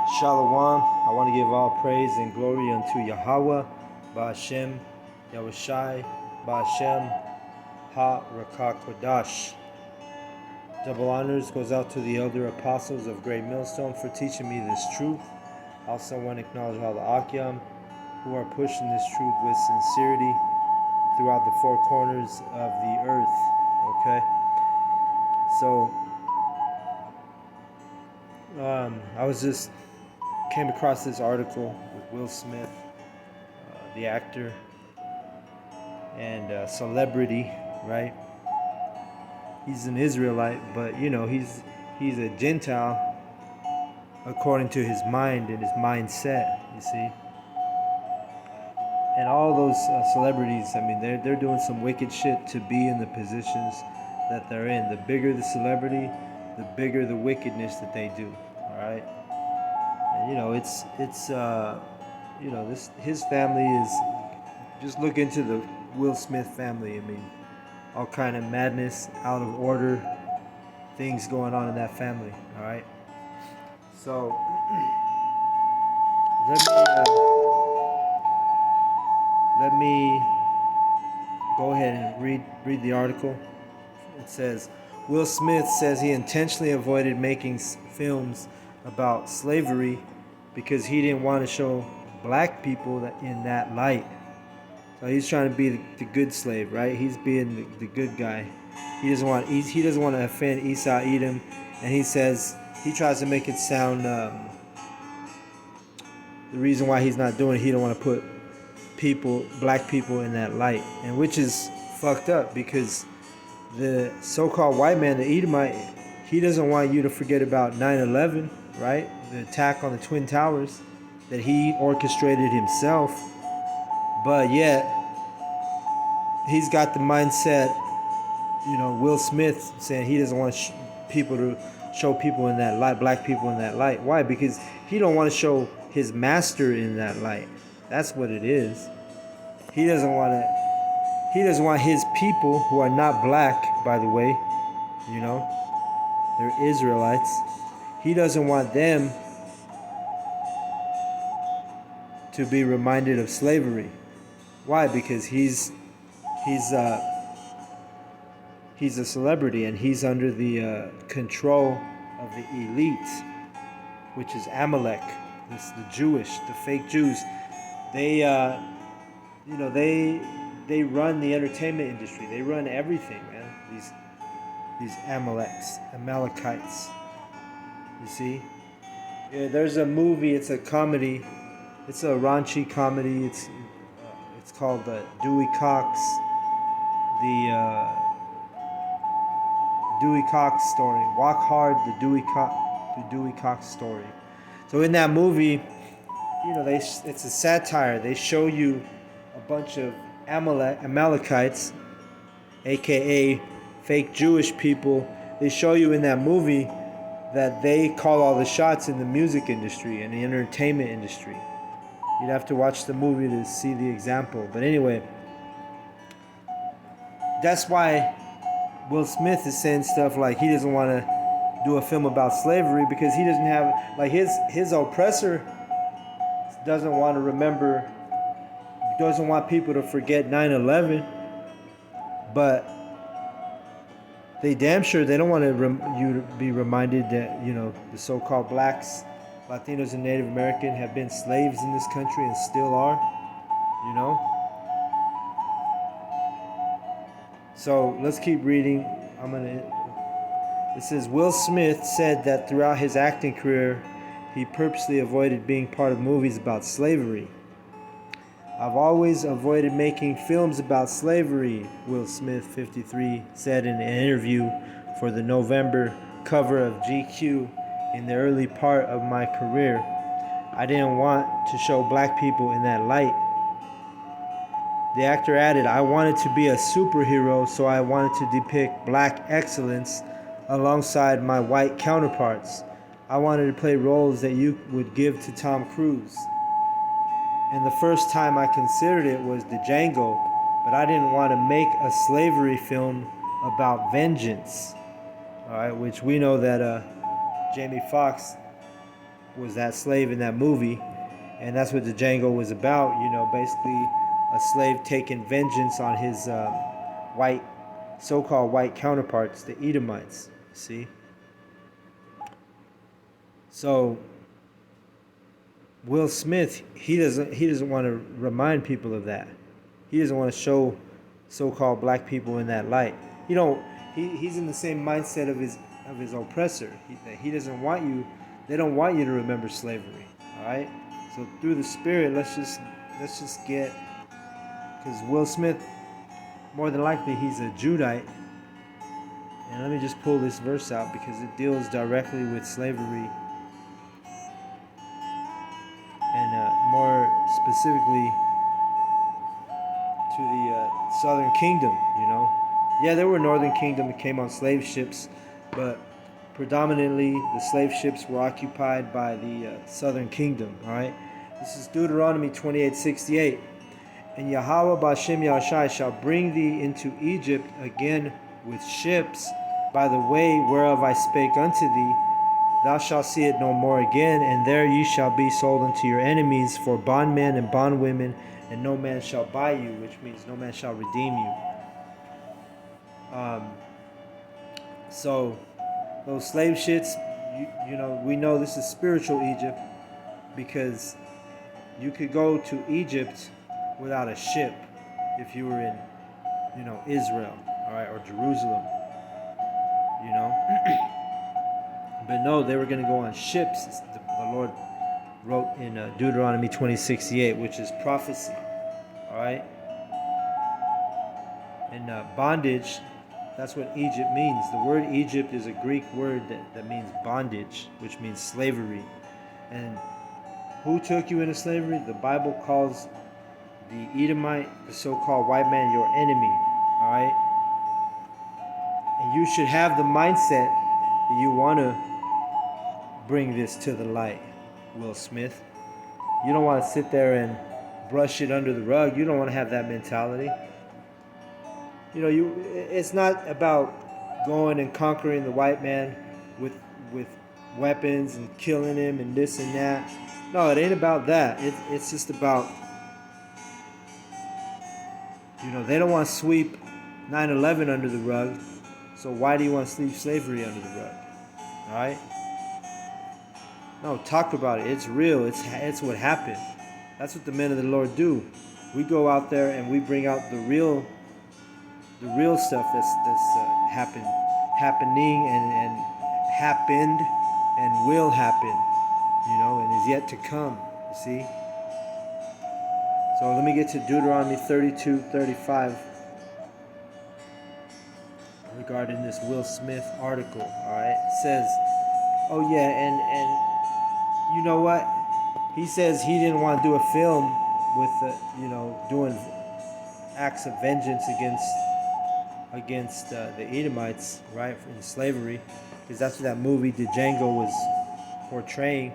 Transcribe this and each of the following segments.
Shalom. I want to give all praise and glory unto Yahweh, Ba'ashem, Yahushai, Ba'ashem, Ha-Rakah-Kodash. Double honors goes out to the elder apostles of Great Millstone for teaching me this truth. Also want to acknowledge all the Akyam who are pushing this truth with sincerity throughout the four corners of the earth. Okay? So, I came across this article with Will Smith, the actor and celebrity, right? He's an Israelite, but he's a Gentile according to his mind and his mindset. You see, and all those celebrities, I mean, they're doing some wicked shit to be in the positions that they're in. The bigger the celebrity, the bigger the wickedness that they do. All right, and this his family is. Just look into the Will Smith family. I mean, all kind of madness, out of order, things going on in that family. All right. So let me go ahead and read the article. It says, Will Smith says he intentionally avoided making films about slavery because he didn't want to show black people in that light. So he's trying to be the good slave, right? He's being the good guy. He doesn't want to offend Esau Edom, and he says he tries to make it sound the reason why he's not doing it. He don't want to put black people in that light, and which is fucked up because the so-called white man, the Edomite, he doesn't want you to forget about 9/11, right? The attack on the Twin Towers that he orchestrated himself. But yet, he's got the mindset, Will Smith saying he doesn't want people to show people in that light, black people in that light. Why? Because he don't want to show his master in that light. That's what it is. He doesn't want his people, who are not black, by the way, they're Israelites. He doesn't want them to be reminded of slavery. Why? Because he's a celebrity and he's under the control of the elite, which is Amalek. This the fake Jews. They they run the entertainment industry. They run everything, man. These Amalekites. You see? Yeah, there's a movie. It's a comedy. It's a raunchy comedy. It's called Dewey Cox. The Dewey Cox story. Walk Hard, the Dewey Cox story. So in that movie, it's a satire. They show you a bunch of Amalekites, aka fake Jewish people. They show you in that movie that they call all the shots in the music industry and the entertainment industry. You'd have to watch the movie to see the example. But anyway, that's why Will Smith is saying stuff like he doesn't want to do a film about slavery because he doesn't have, like, his oppressor doesn't want to remember, doesn't want people to forget 9/11, but they damn sure they don't want you to be reminded that the so-called blacks, Latinos, and Native American have been slaves in this country and still are. So let's keep reading. It says, Will Smith said that throughout his acting career, he purposely avoided being part of movies about slavery. I've always avoided making films about slavery, Will Smith, 53, said in an interview for the November cover of GQ in the early part of my career. I didn't want to show black people in that light. The actor added, I wanted to be a superhero, so I wanted to depict black excellence alongside my white counterparts. I wanted to play roles that you would give to Tom Cruise. And the first time I considered it was the Django, but I didn't want to make a slavery film about vengeance. All right, which we know that Jamie Foxx was that slave in that movie, and that's what the Django was about. Basically a slave taking vengeance on his white, so-called white counterparts, the Edomites. See, so Will Smith, he doesn't want to remind people of that. He doesn't want to show so-called black people in that light. He's in the same mindset of his oppressor. He doesn't want you. They don't want you to remember slavery. All right. So through the Spirit, let's just get, because Will Smith, more than likely, he's a Judite. And let me just pull this verse out because it deals directly with slavery, and more specifically to the Southern Kingdom. Yeah, there were Northern Kingdom that came on slave ships, but predominantly the slave ships were occupied by the Southern Kingdom. All right, this is Deuteronomy 28:68. And Yahweh Ba'Shem Yahushai shall bring thee into Egypt again with ships by the way whereof I spake unto thee. Thou shalt see it no more again, and there ye shall be sold unto your enemies for bondmen and bondwomen, and no man shall buy you, which means no man shall redeem you. So those slave ships, we know this is spiritual Egypt, because you could go to Egypt without a ship if you were in, Israel, all right, or Jerusalem, But no, they were going to go on ships. The Lord wrote in Deuteronomy 20:68, which is prophecy, all right? And bondage, that's what Egypt means. The word Egypt is a Greek word that means bondage, which means slavery. And who took you into slavery? The Bible calls the Edomite, the so-called white man, your enemy, all right? And you should have the mindset that you want to bring this to the light, Will Smith. You don't want to sit there and brush it under the rug. You don't want to have that mentality. It's not about going and conquering the white man with weapons and killing him and this and that. No, it ain't about that. It's just about, they don't want to sweep 9/11 under the rug. So why do you want to sweep slavery under the rug? All right? No, talk about it. It's real. It's what happened. That's what the men of the Lord do. We go out there and we bring out the real stuff that's happening and happened and will happen, and is yet to come. You see. So let me get to Deuteronomy 32:35 regarding this Will Smith article. All right, it says, oh yeah, and you know what? He says he didn't want to do a film with doing acts of vengeance against the Edomites, right, in slavery, because that's what that movie The Django was portraying,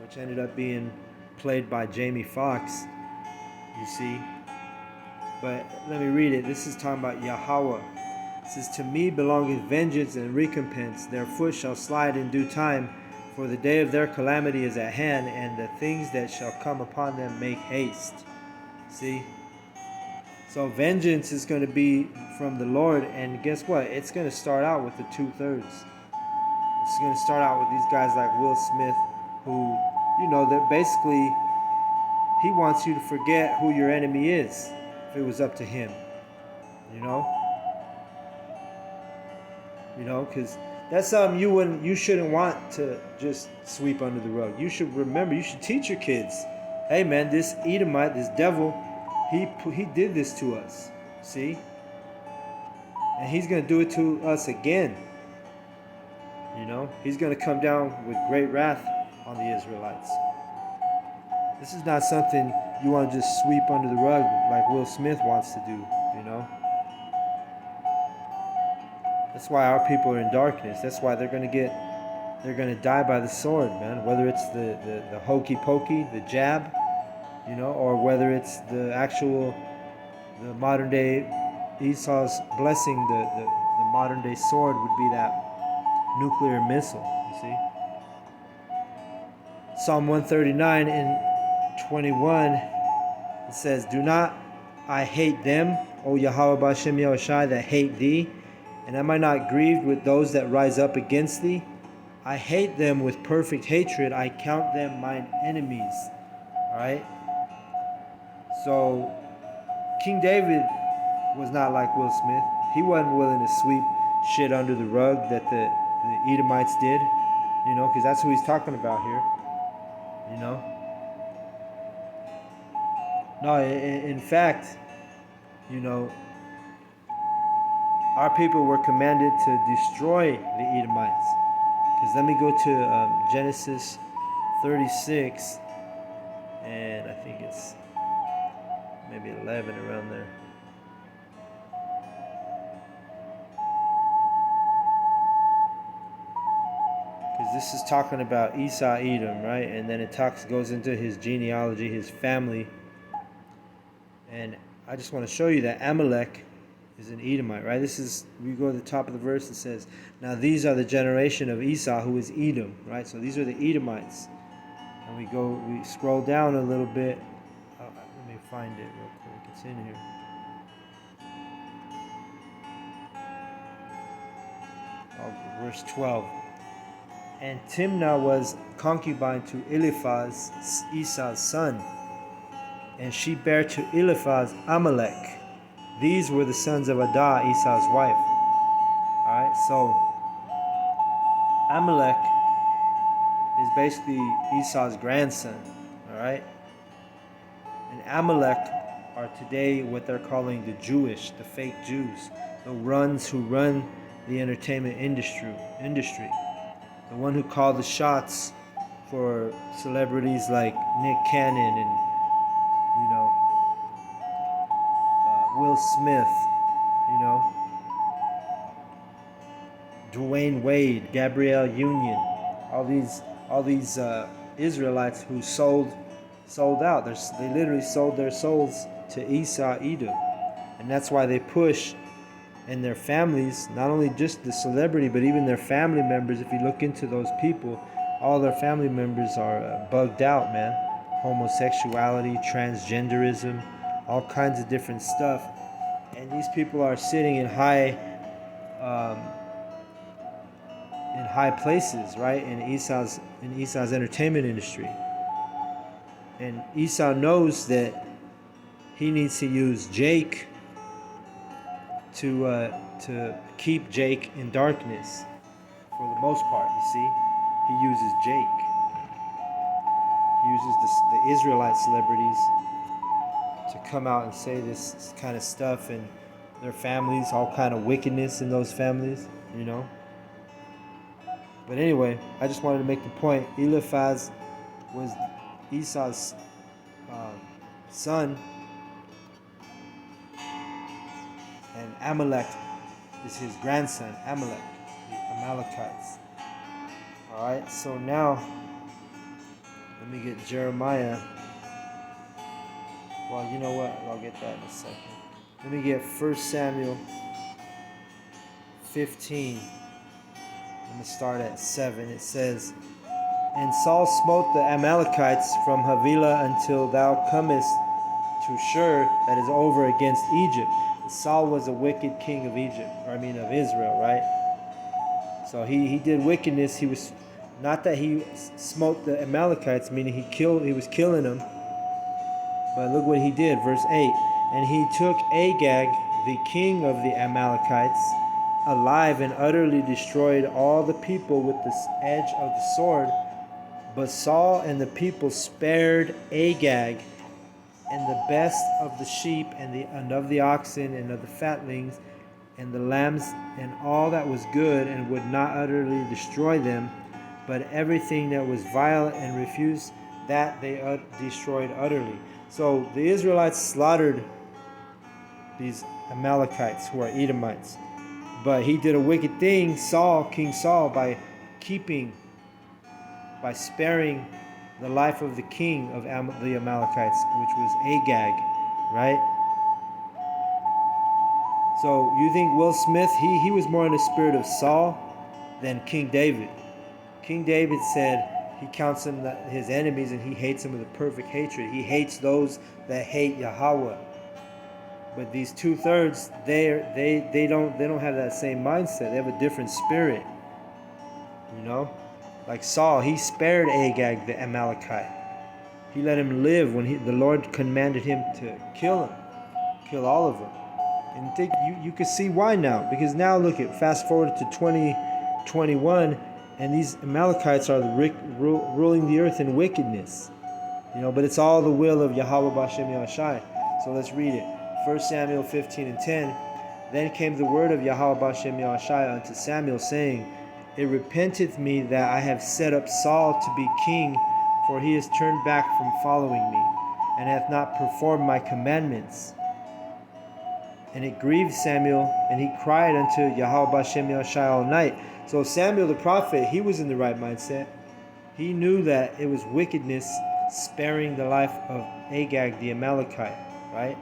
which ended up being played by Jamie Foxx. You see. But let me read it. This is talking about Yahweh. It says, to me belongeth vengeance and recompense. Their foot shall slide in due time, for the day of their calamity is at hand, and the things that shall come upon them make haste. See? So vengeance is going to be from the Lord, and guess what? It's going to start out with the 2/3. It's going to start out with these guys like Will Smith, who, that basically, he wants you to forget who your enemy is, if it was up to him. Because that's something you shouldn't want to just sweep under the rug. You should remember, you should teach your kids, hey man, this Edomite, this devil, he did this to us. See? And he's going to do it to us again. He's going to come down with great wrath on the Israelites. This is not something you want to just sweep under the rug like Will Smith wants to do, That's why our people are in darkness. That's why they're going to die by the sword, man. Whether it's the hokey pokey, the jab, or whether it's the modern day Esau's blessing, the modern day sword would be that nuclear missile, you see. Psalm 139 and 21, it says, "Do not I hate them, O Yahweh B'Shem Yahushai, that hate thee? And am I not grieved with those that rise up against thee? I hate them with perfect hatred. I count them mine enemies." All right? So, King David was not like Will Smith. He wasn't willing to sweep shit under the rug that the Edomites did, because that's who he's talking about here, you know. No, in fact, our people were commanded to destroy the Edomites. Because let me go to Genesis 36, and I think it's maybe 11 around there. Because this is talking about Esau Edom, right? And then it goes into his genealogy, his family. And I just want to show you that Amalek is an Edomite, right? We go to the top of the verse, it says, "Now these are the generation of Esau, who is Edom," right? So these are the Edomites. And we scroll down a little bit. Let me find it real quick. It's in here. Verse 12. "And Timnah was concubine to Eliphaz, Esau's son, and she bare to Eliphaz Amalek. These were the sons of Adah, Esau's wife." Alright, so Amalek is basically Esau's grandson. Alright? And Amalek are today what they're calling the Jewish, the fake Jews, the ones who run the entertainment industry. The one who called the shots for celebrities like Nick Cannon and Will Smith, Dwayne Wade, Gabrielle Union, all these Israelites who sold out. They literally sold their souls to Esau Edom, and that's why they push. And their families, not only just the celebrity, but even their family members. If you look into those people, all their family members are bugged out, man. Homosexuality, transgenderism, all kinds of different stuff. And these people are sitting in high places, right? In Esau's entertainment industry. And Esau knows that he needs to use Jake to keep Jake in darkness for the most part. You see, he uses Jake. He uses the Israelite celebrities to come out and say this kind of stuff, and their families, all kind of wickedness in those families, But anyway, I just wanted to make the point. Eliphaz was Esau's son, and Amalek is his grandson, Amalek, the Amalekites. Alright, so now, let me get Jeremiah. Well, you know what? I'll get that in a second. Let me get 1 Samuel 15. I'm going to start at 7. It says, "And Saul smote the Amalekites from Havilah until thou comest to Shur, that is over against Egypt." Saul was a wicked king of of Israel, right? So he did wickedness. He was not that he smote the Amalekites, meaning he was killing them. But look what he did, verse 8. "And he took Agag, the king of the Amalekites, alive, and utterly destroyed all the people with the edge of the sword. But Saul and the people spared Agag, and the best of the sheep and of the oxen and of the fatlings and the lambs and all that was good, and would not utterly destroy them, but everything that was violent and refused, that they destroyed utterly." So the Israelites slaughtered these Amalekites, who are Edomites. But he did a wicked thing, King Saul, by sparing the life of the king of the Amalekites, which was Agag, right? So you think Will Smith, he was more in the spirit of Saul than King David. King David said He counts them his enemies, and he hates them with a perfect hatred. He hates those that hate Yahweh. But these 2/3, they don't have that same mindset. They have a different spirit. You know, like Saul, he spared Agag the Amalekite. He let him live when the Lord commanded him to kill him, kill all of them. And think you can see why now, because now look at fast forward to 2021, and these Amalekites are ruling the earth in wickedness. You know, but it's all the will of Yahweh B'Shem Yahushai. So let's read it. 1 Samuel 15:10. Then came the word of Yahweh B'Shem Yahushai unto Samuel, saying, It repenteth me that I have set up Saul to be king, for he has turned back from following me, and hath not performed my commandments. And it grieved Samuel, and he cried unto Yahweh B'Shem Yahushai all night. So Samuel the prophet, he was in the right mindset. He knew that it was wickedness sparing the life of Agag the Amalekite, right?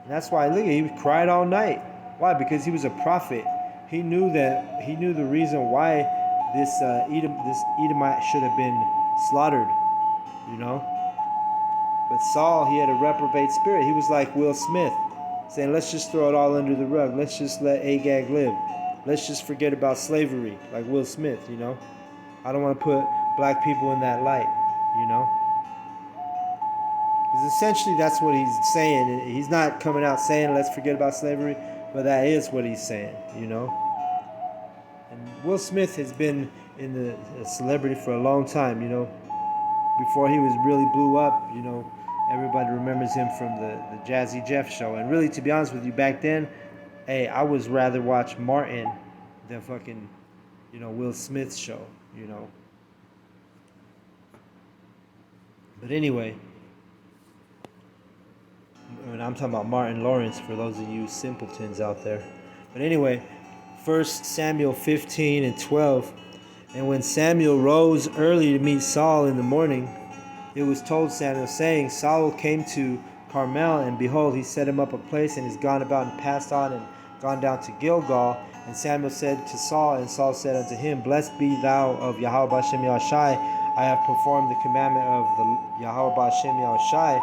And that's why, look, he cried all night. Why? Because he was a prophet. He knew the reason why this Edomite should have been slaughtered, you know. But Saul, he had a reprobate spirit. He was like Will Smith, saying, let's just throw it all under the rug. Let's just let Agag live. Let's just forget about slavery, like Will Smith, you know. I don't want to put black people in that light, you know. Because essentially that's what he's saying. He's not coming out saying, let's forget about slavery, but that is what he's saying, you know. And Will Smith has been in the celebrity for a long time, you know. Before he was really blew up, you know, everybody remembers him from the Jazzy Jeff show. And really, to be honest with you, back then, hey, I was rather watch Martin than fucking, you know, Will Smith's show, you know. But anyway, and I'm talking about Martin Lawrence for those of you simpletons out there. But anyway, 1 Samuel 15:12. And when Samuel rose early to meet Saul in the morning, it was told Samuel, saying, Saul came to Carmel, and behold, he set him up a place, and is gone about and passed on and gone down to Gilgal. And Samuel said to Saul, and Saul said unto him, Blessed be thou of Yahweh B'Shem Yahushai. I have performed the commandment of the Yahweh B'Shem Yahushai.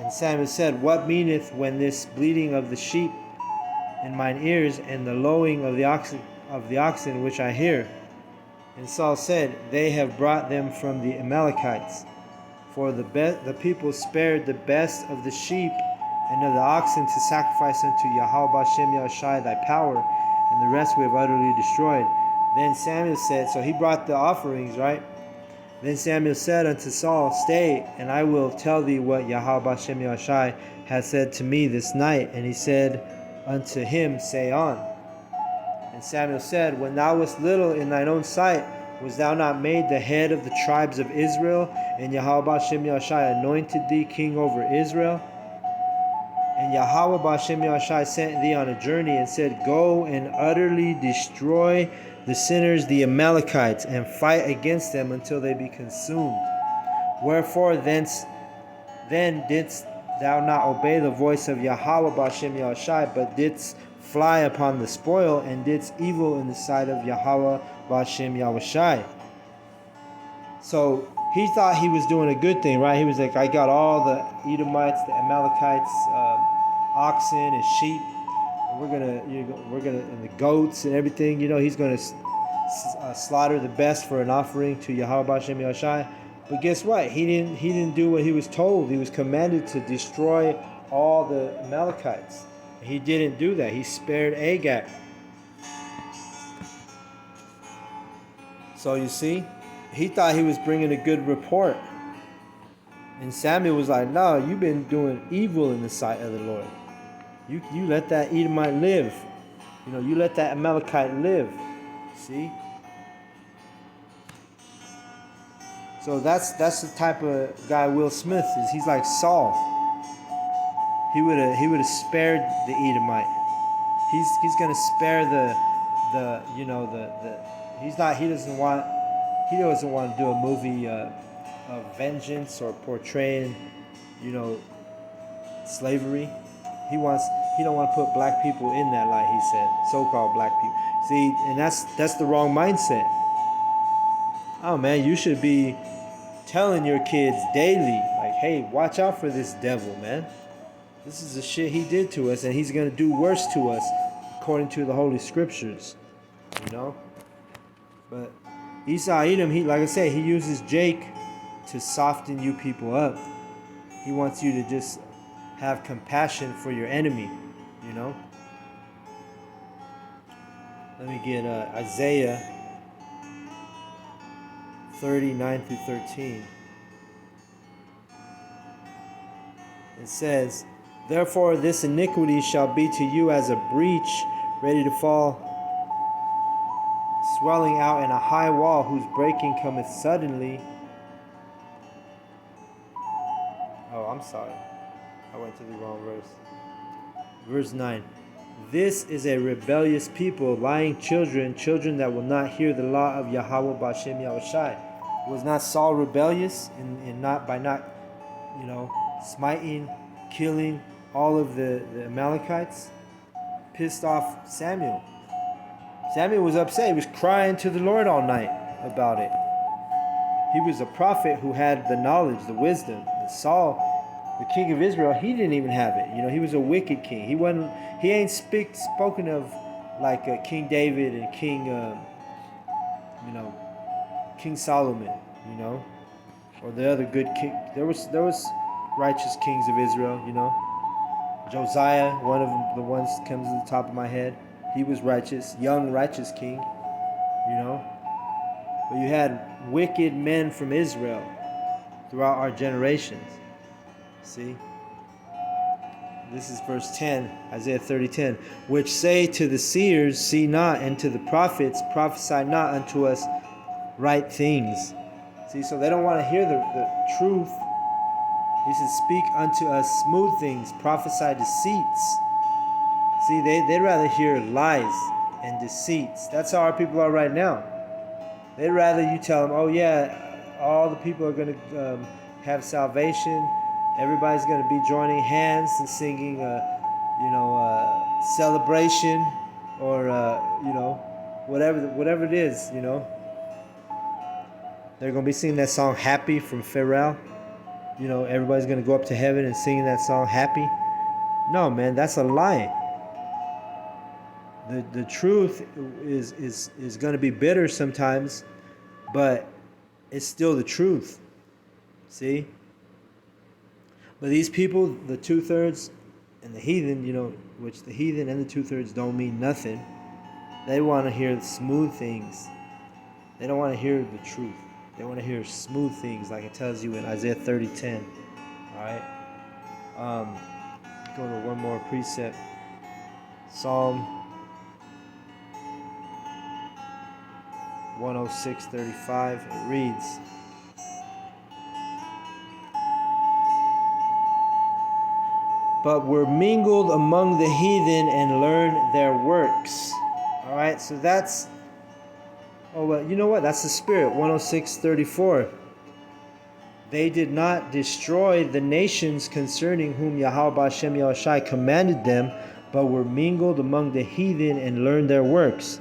And Samuel said, What meaneth when this bleating of the sheep in mine ears, and the lowing of the oxen which I hear? And Saul said, They have brought them from the Amalekites. For the people spared the best of the sheep and of the oxen to sacrifice unto Yahweh B'Shem Yahushai thy power, and the rest we have utterly destroyed. Then Samuel said, so he brought the offerings, right? Then Samuel said unto Saul, Stay, and I will tell thee what Yahweh B'Shem Yahushai hath said to me this night. And he said unto him, Say on. And Samuel said, When thou wast little in thine own sight, was thou not made the head of the tribes of Israel? And Yahweh B'Shem Yahushai anointed thee king over Israel? And Yahweh B'Shem Yahushai sent thee on a journey, and said, Go and utterly destroy the sinners, the Amalekites, and fight against them until they be consumed. Wherefore then didst thou not obey the voice of Yahweh B'Shem Yahushai, but didst fly upon the spoil, and didst evil in the sight of Yahweh B'Shem Yahushai. So he thought he was doing a good thing, right? He was like, I got all the Edomites, the Amalekites, oxen and sheep. And we're gonna, and the goats and everything. You know, he's gonna slaughter the best for an offering to Yahweh B'Shem Yahushai. But guess what? He didn't do what he was told. He was commanded to destroy all the Amalekites. He didn't do that. He spared Agag. So you see, he thought he was bringing a good report. And Samuel was like, no, you've been doing evil in the sight of the Lord. You let that Edomite live. You know, you let that Amalekite live. See? So that's the type of guy Will Smith is. He's like Saul. He would have spared the Edomite. He's gonna spare the he doesn't want to do a movie of vengeance or portraying, you know, slavery. He don't want to put black people in that light, he said. So-called black people. See, and that's the wrong mindset. Oh man, you should be telling your kids daily, like, hey, watch out for this devil, man. This is the shit he did to us, and he's gonna do worse to us, according to the Holy Scriptures. You know. But Esau Edom, he, like I said, he uses Jake to soften you people up. He wants you to just have compassion for your enemy. You know. Let me get Isaiah 39 through 13. It says, "Therefore this iniquity shall be to you as a breach ready to fall, swelling out in a high wall whose breaking cometh suddenly." Oh, I'm sorry. I went to the wrong verse. Verse 9. "This is a rebellious people, lying children, children that will not hear the law of Yahweh B'Shem Yahushai." Was not Saul rebellious in not by not, smiting, killing all of the Amalekites? Pissed off Samuel. Samuel was upset. He was crying to the Lord all night about it. He was a prophet who had the knowledge, the wisdom. And Saul, the king of Israel, he didn't even have it. He was a wicked king. He ain't spoken of like King David and King Solomon, or the other good king. There was righteous kings of Israel, Josiah, one of them, the ones that comes to the top of my head. He was righteous, young righteous king, But you had wicked men from Israel throughout our generations. See? This is verse 10, Isaiah 30:10, "Which say to the seers, see not, and to the prophets, prophesy not unto us right things." See, so they don't want to hear the truth. He says, "Speak unto us smooth things, prophesy deceits." See, they'd rather hear lies and deceits. That's how our people are right now. They'd rather you tell them, "Oh yeah, all the people are going to have salvation. Everybody's going to be joining hands and singing, celebration, or whatever it is. They're going to be singing that song "Happy" from Pharrell. Everybody's going to go up to heaven and singing that song "Happy." No, man, that's a lie. The truth is going to be bitter sometimes, but it's still the truth. See? But these people, the 2/3 and the heathen, which the heathen and the 2/3 don't mean nothing. They want to hear smooth things. They don't want to hear the truth. They want to hear smooth things, like it tells you in Isaiah 30:10. All right. Go to one more precept. Psalm 106:35. It reads, "But were mingled among the heathen and learned their works." All right, so that's, you know what? That's the spirit. 106:34. "They did not destroy the nations concerning whom Yahweh B'Shem Yahushai commanded them, but were mingled among the heathen and learned their works."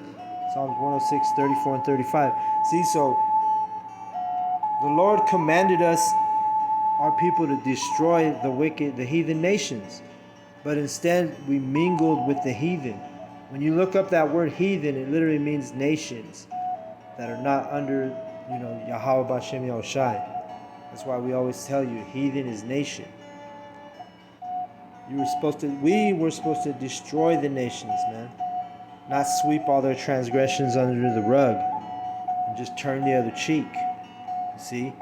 Psalms 106:34 and 35. See, so the Lord commanded us, our people, to destroy the wicked, the heathen nations. But instead, we mingled with the heathen. When you look up that word heathen, it literally means nations that are not under, Yahweh B'Shem Yahushai. That's why we always tell you, heathen is nation. We were supposed to destroy the nations, man. Not sweep all their transgressions under the rug and just turn the other cheek. You see?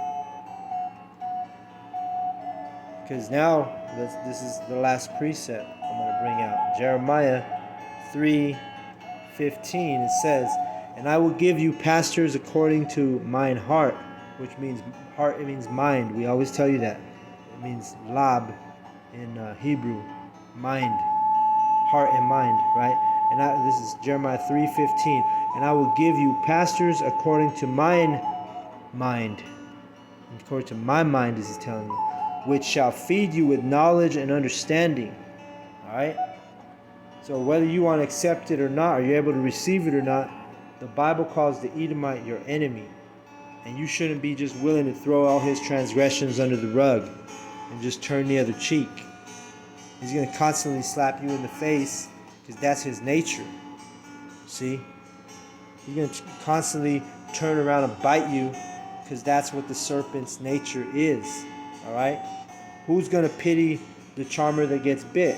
Because now, this is the last precept I'm going to bring out. Jeremiah 3:15, it says, "And I will give you pastors according to mine heart," which means heart, it means mind. We always tell you that. It means lab in Hebrew, mind, heart and mind, right? And this is Jeremiah 3:15. "And I will give you pastors according to mine mind." According to my mind, as he's telling you, "which shall feed you with knowledge and understanding." All right? So whether you want to accept it or not, or you're able to receive it or not, the Bible calls the Edomite your enemy. And you shouldn't be just willing to throw all his transgressions under the rug and just turn the other cheek. He's going to constantly slap you in the face because that's his nature. See? He's going to constantly turn around and bite you because that's what the serpent's nature is. Alright? Who's going to pity the charmer that gets bit?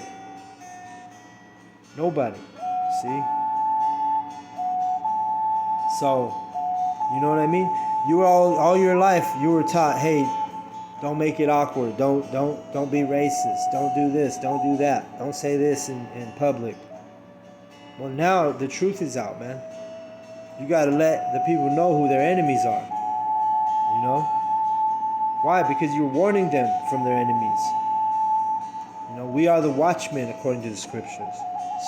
Nobody. See? So, you know what I mean? You were all your life you were taught, hey, don't make it awkward. Don't be racist. Don't do this. Don't do that. Don't say this in public. Well, now the truth is out, man. You got to let the people know who their enemies are. You know? Why? Because you're warning them from their enemies. You know, we are the watchmen according to the scriptures.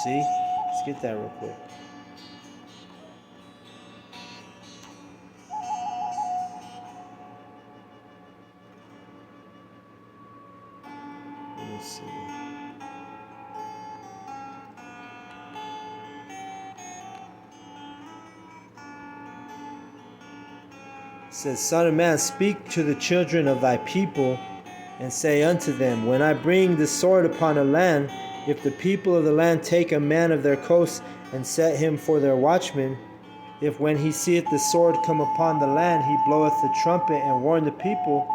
See? Let's get that real quick. Let me see. It says, Son of man, speak to the children of thy people, and say unto them, when I bring the sword upon a land, if the people of the land take a man of their coast and set him for their watchman, if when he seeth the sword come upon the land, he bloweth the trumpet and warn the people,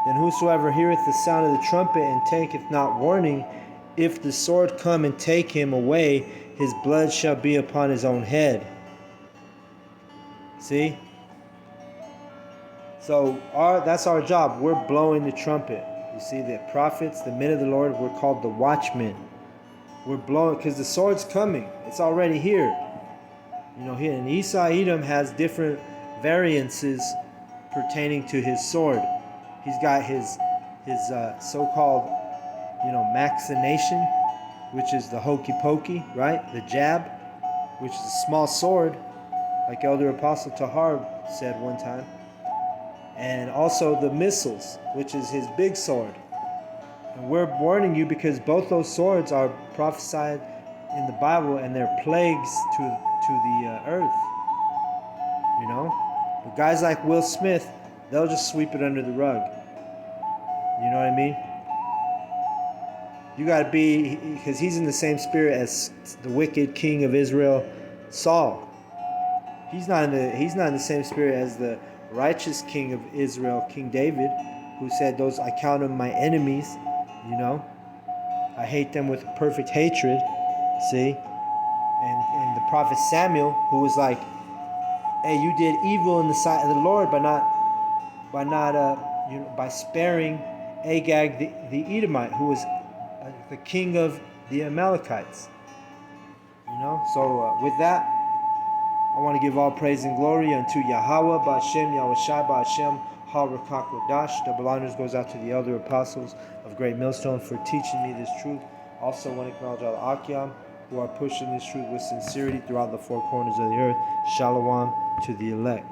then whosoever heareth the sound of the trumpet and taketh not warning, if the sword come and take him away, his blood shall be upon his own head. See? So that's our job. We're blowing the trumpet. You see, the prophets, the men of the Lord, we're called the watchmen. We're blowing, because the sword's coming. It's already here. You know, here in Esau, Edom has different variances pertaining to his sword. He's got his so-called, machination, which is the hokey pokey, right? The jab, which is a small sword, like Elder Apostle Tahar said one time. And also the missiles, which is his big sword. And we're warning you because both those swords are prophesied in the Bible, and they're plagues to the earth. You know? But guys like Will Smith, they'll just sweep it under the rug. You know what I mean? You gotta be, because he's in the same spirit as the wicked king of Israel, Saul. He's not in the same spirit as the righteous king of Israel, King David, who said, "Those I count them my enemies." You know, I hate them with perfect hatred. See, and the prophet Samuel, who was like, "Hey, you did evil in the sight of the Lord by sparing Agag the Edomite, who was the king of the Amalekites." You know, so with that, I want to give all praise and glory unto Yahweh, Ba'ashem, Yahushai, Ba'ashem, HaRakakodash. Double honors goes out to the elder apostles of Great Millstone for teaching me this truth. Also want to acknowledge all the Akyam who are pushing this truth with sincerity throughout the four corners of the earth. Shalom to the elect.